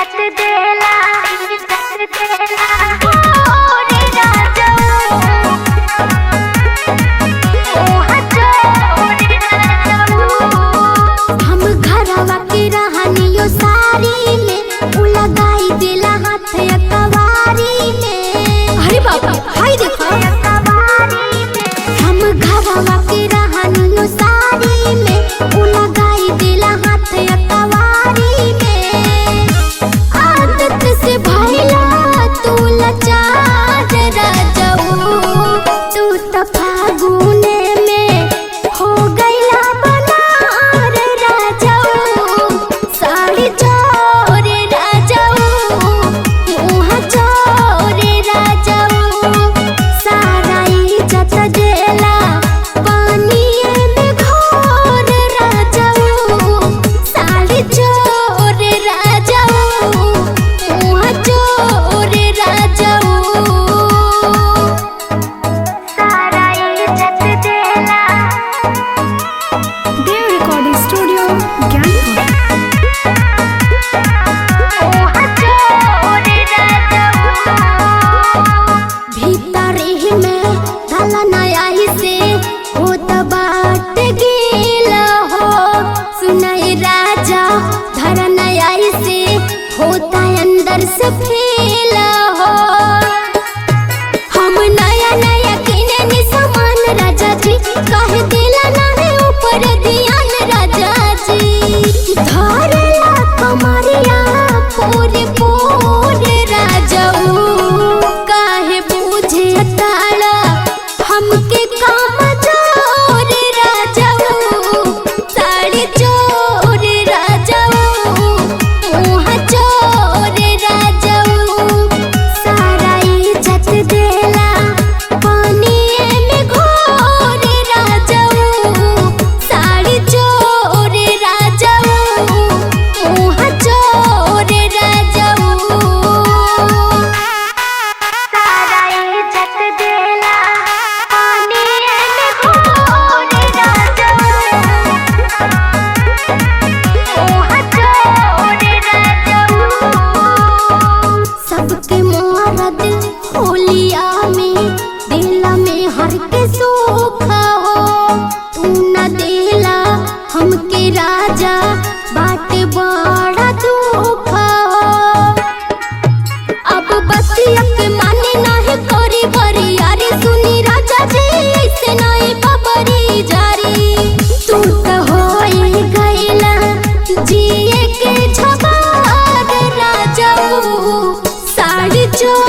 इज्जत देला ओ रे राजा ओहा जो रे राजा। हम घरवा के रहनियो सारी में उ लगाई देला हाथ कवारी में। अरे बाबा हाय देखो हम घरवा के रहनियो सारी में उ लगाई देला हाथ कवारी में। आदत से भइला तू लाचार राजाऊ तू त फागुने में हो गइला बनार राजाऊ। साड़ी चोर राजाऊ मुँह चोर राजाऊ सारा इज्जत देला पानिए में घोर राजाऊ। साड़ी चोर राजाऊ मुँह चोर राजाऊ सारा इज्जत देला। देव रिकॉर्डिंग स्टूडियो ज्ञानपुर। मुँह चोर राजाऊ भीतर ही में ढला नया ही से होत बाट गेल हो। सुनाई राजा धर नया ही से होता अंदर से फेल हो। हम नया नया किने नि सामान राजा जी काहे देला नाहे ऊपर ध्यान राजा जी। धरला कमरिया पूरे पूरे राजाऊ काहे बुझे ताला हमके काम चोर राजाऊ। साड़ी चोर राजाऊ मुँह चोर राजाऊ सारा इज्जत देला पानिए में घोर राजाऊ। साड़ी चोर राजाऊ मुँह चोर राजाऊ सारा इज्जत देला पानिए में घोर राजाऊ मुँह चोर राजाऊ। सबके मोहरत होलिया में दिला में हर के सुख हो। तू न देला हमके राजा बाट बड़ा दुख हो। अब बतिया के माने नाहे करी बरी यारी सुनी राजा जी ऐसे नाहे बबरी जारी। तू त होई गइला जिए के झबार राजाऊ। साड़ी चोर